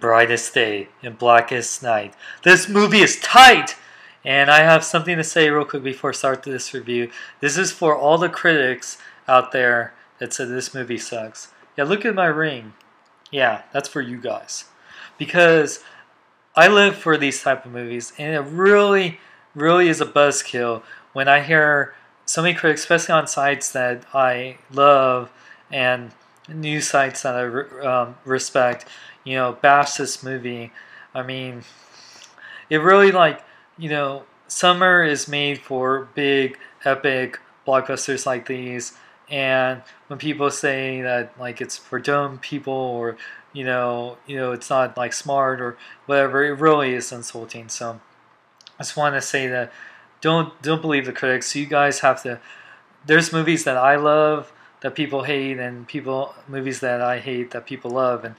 Brightest day and blackest night. This movie is tight! And I have something to say real quick before I start this review. This is for all the critics out there that said this movie sucks. Yeah, look at my ring. Yeah, that's for you guys. Because I live for these type of movies, and it really, really is a buzzkill when I hear so many critics, especially on sites that I love and news sites that I respect, bash this movie. I mean, it really summer is made for big, epic blockbusters like these, and when people say that it's for dumb people or it's not smart or whatever, it really is insulting. So I just want to say that don't believe the critics. You guys have to. There's movies that I love that people hate, and movies that I hate that people love, and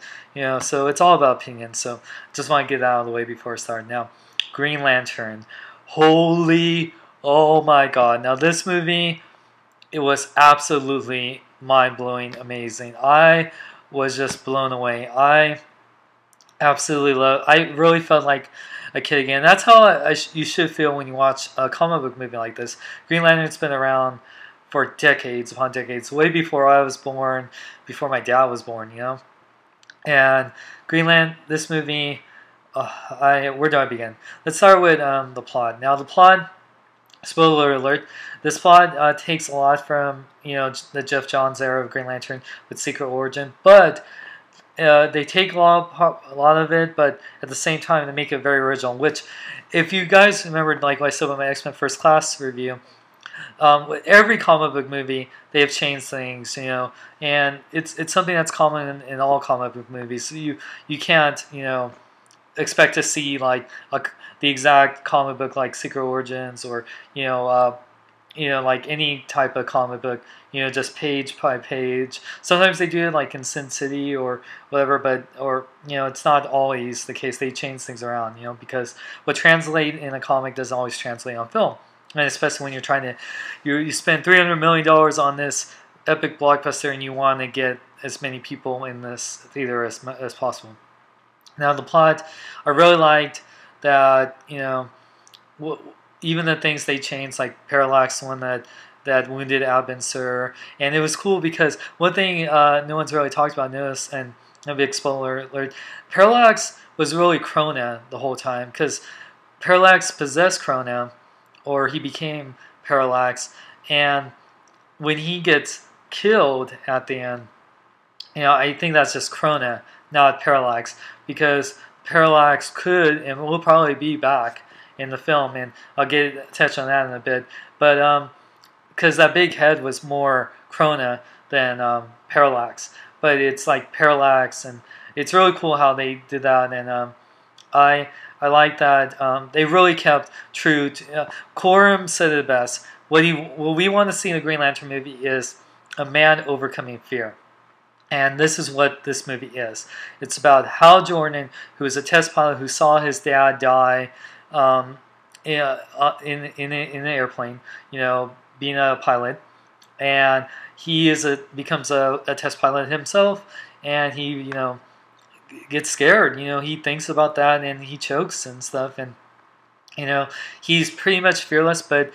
so it's all about opinion. So just want to get it out of the way before I start. Now, Green Lantern, oh my God! Now this movie, it was absolutely mind-blowing, amazing. I was just blown away. I absolutely love. I really felt like a kid again. That's how you should feel when you watch a comic book movie like this. Green Lantern's been around for decades upon decades, way before I was born, before my dad was born, And this movie, where do I begin? Let's start with the plot. Now the plot, spoiler alert, this plot takes a lot from the Jeff Johns era of Green Lantern with Secret Origin, but they take a lot of it, but at the same time they make it very original. Which, if you guys remember, like I said with my X-Men First Class review, with every comic book movie they have changed things, and it's something that's common in all comic book movies. So you can't expect to see the exact comic book like Secret Origins or like any type of comic book, just page by page. Sometimes they do it like in Sin City or whatever, but it's not always the case. They change things around, because what translates in a comic doesn't always translate on film, and especially when you're trying to you spend $300 million on this epic blockbuster and you want to get as many people in this theater as possible. Now the plot, I really liked that, even the things they changed, like Parallax, the one that wounded Albin Sur, and it was cool because one thing no one's really talked about, notice, and a big spoiler alert, Parallax was really Krona the whole time, because Parallax possessed Krona, or he became Parallax, and when he gets killed at the end, I think that's just Krona, not Parallax, because Parallax could and will probably be back in the film, and I'll touch on that in a bit. But because that big head was more Krona than Parallax, but it's like Parallax, and it's really cool how they did that, and I like that they really kept true to. Coram said it best. What we want to see in a Green Lantern movie is a man overcoming fear. And this is what this movie is. It's about Hal Jordan, who is a test pilot who saw his dad die in an airplane, being a pilot, and he becomes a test pilot himself, and he gets scared. He thinks about that and he chokes and stuff, and he's pretty much fearless. But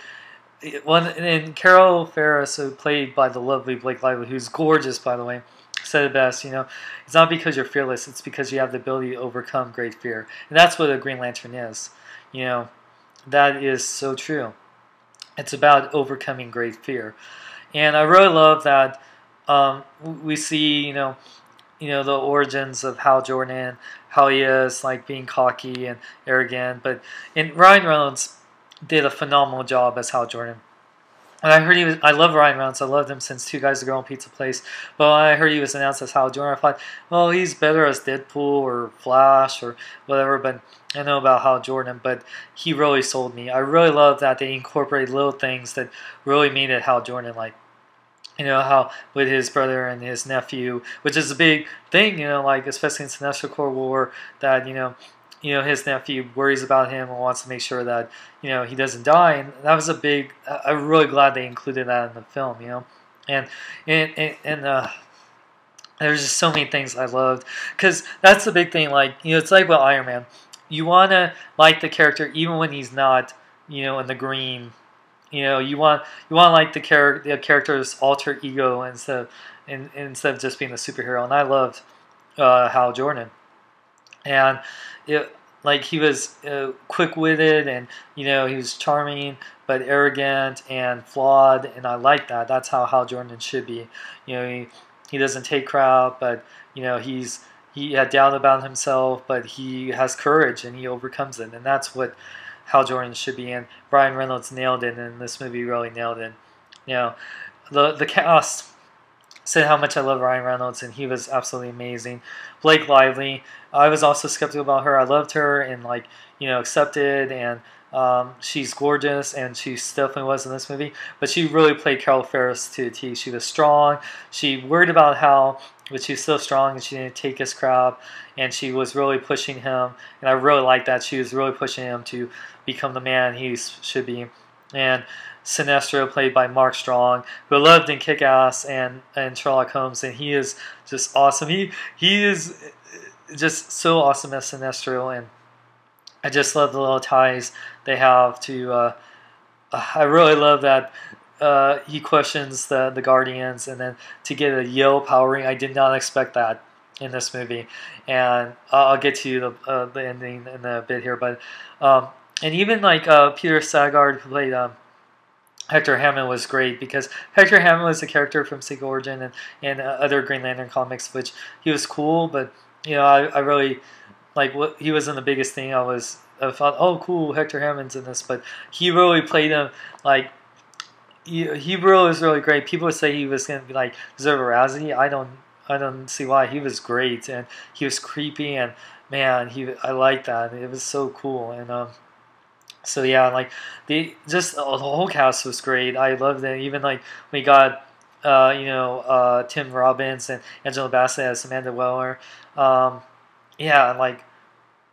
and Carol Ferris, who played by the lovely Blake Lively, who's gorgeous by the way, said it best, it's not because you're fearless, it's because you have the ability to overcome great fear. And that's what a Green Lantern is. That is so true. It's about overcoming great fear. And I really love that we see, the origins of Hal Jordan, how he is being cocky and arrogant. And Ryan Reynolds did a phenomenal job as Hal Jordan. And I love Ryan Reynolds. I loved him since Two Guys, a Girl, and Pizza Place. But when I heard he was announced as Hal Jordan, I thought, well, he's better as Deadpool or Flash or whatever. But I know about Hal Jordan, but he really sold me. I really love that they incorporated little things that really made it Hal Jordan, how with his brother and his nephew, which is a big thing, especially in Sinestro Corps War, that his nephew worries about him and wants to make sure that he doesn't die, and that was a big. I'm really glad they included that in the film, and There's just so many things I loved, because that's the big thing. Like, it's like with Iron Man. You want to like the character even when he's not, in the green. You want to like the character's alter ego instead of just being a superhero. And I loved Hal Jordan, and it like he was quick-witted, and he was charming but arrogant and flawed, and I like that. That's how Hal Jordan should be. He doesn't take crap, but he had doubt about himself, but he has courage and he overcomes it, and that's what Hal Jordan should be. And Brian Reynolds nailed it, and this movie really nailed it. The cast said how much I love Ryan Reynolds, and he was absolutely amazing. Blake Lively, I was also skeptical about her. I loved her and Accepted, and she's gorgeous, and she definitely was in this movie. But she really played Carol Ferris to a T. She was strong. She worried about Hal, but she's so strong, and she didn't take his crap, and she was really pushing him, and I really liked that. She was really pushing him to become the man he should be. And Sinestro, played by Mark Strong, who I loved in Kick-Ass and Sherlock Holmes, and he is just awesome. He is just so awesome as Sinestro, and I just love the little ties they have to. I really love that he questions the Guardians, and then to get a Yale power ring. I did not expect that in this movie, and I'll get to the ending in a bit here. But and even Peter Saggard, who played Hector Hammond, was great, because Hector Hammond was a character from Secret Origin and other Green Lantern comics, which he was cool, but I really what he was in the biggest thing. I thought, oh cool, Hector Hammond's in this, but he really played him he really was really great. People would say he was going to be deserve a Razzie. I don't see why. He was great, and he was creepy, and man, I liked that. It was so cool. And so yeah, the whole cast was great. I loved it. Even we got Tim Robbins and Angela Bassett as Amanda Weller. Yeah,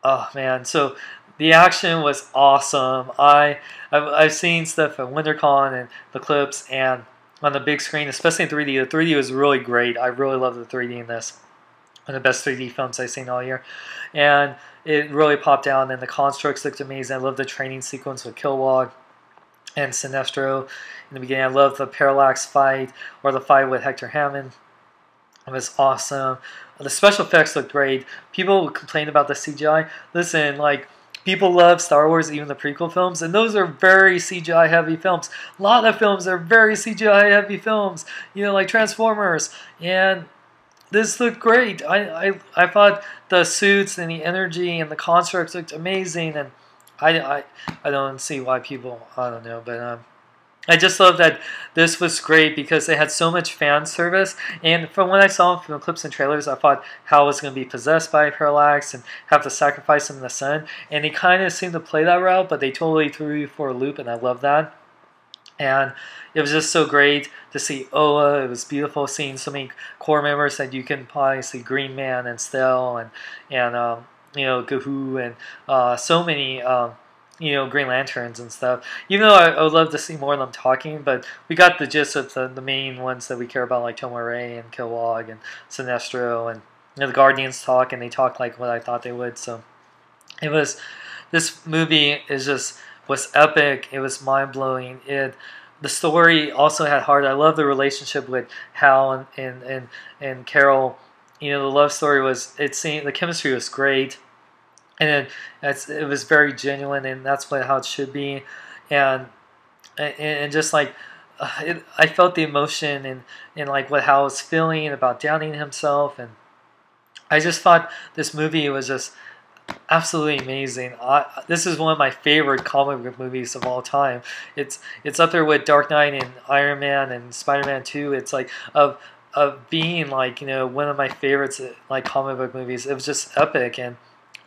oh man. So the action was awesome. I've seen stuff at WinterCon and the clips and on the big screen, especially in 3D. The 3D was really great. I really love the 3D in this. One of the best 3D films I've seen all year. And it really popped out, and the constructs looked amazing. I love the training sequence with Kilowog and Sinestro in the beginning. I love the Parallax fight, or the fight with Hector Hammond. It was awesome. The special effects looked great. People complain about the CGI. Listen, people love Star Wars, even the prequel films, and those are very CGI heavy films. A lot of films are very CGI heavy films, like Transformers, and this looked great. I thought the suits and the energy and the constructs looked amazing, and I don't see why people, I don't know, but I just love that this was great, because they had so much fan service. And from what I saw from the clips and trailers, I thought Hal was going to be possessed by Parallax and have to sacrifice him in the sun. And they kind of seemed to play that route, but they totally threw you for a loop, and I love that. And it was just so great to see Oa. It was beautiful seeing so many core members that you can probably see: Green Man and Stell and Gahoo, and so many Green Lanterns and stuff. Even though I would love to see more of them talking, but we got the gist of the main ones that we care about, like Tomar-Re and Kilowog and Sinestro, and the Guardians talk, and they talk like what I thought they would. So this movie was epic. It was mind blowing. The story also had heart. I love the relationship with Hal and Carol. The love story the chemistry was great. And it was very genuine, and that's how it should be. And just I felt the emotion and what Hal was feeling about doubting himself, and I just thought this movie was just absolutely amazing. This is one of my favorite comic book movies of all time. It's up there with Dark Knight and Iron Man and Spider-Man 2. It's of being one of my favorites comic book movies. It was just epic, and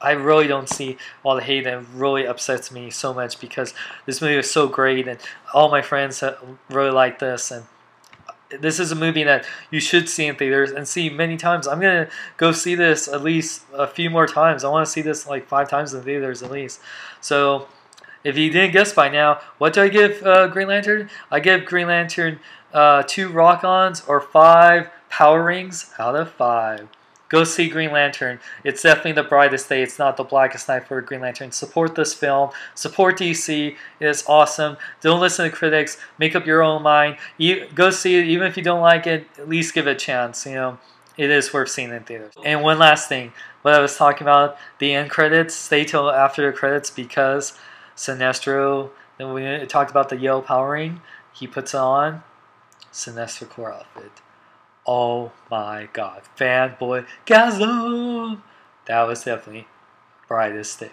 I really don't see all the hate, and it really upsets me so much, because this movie was so great, and all my friends really like this, and this is a movie that you should see in theaters and see many times. I'm going to go see this at least a few more times. I want to see this 5 times in theaters at least. So if you didn't guess by now, what do I give Green Lantern? I give Green Lantern 2 rock-ons or 5 Power rings out of 5. Go see Green Lantern. It's definitely the brightest day. It's not the blackest night for Green Lantern. Support this film. Support DC. It is awesome. Don't listen to critics. Make up your own mind. Go see it. Even if you don't like it, at least give it a chance. You know, it is worth seeing in theaters. And one last thing. What I was talking about, the end credits. Stay till after the credits because Sinestro, and we talked about the yellow power ring. He puts it on. Sinestro core outfit. Oh my god. Fanboy gasm! That was definitely brightest day.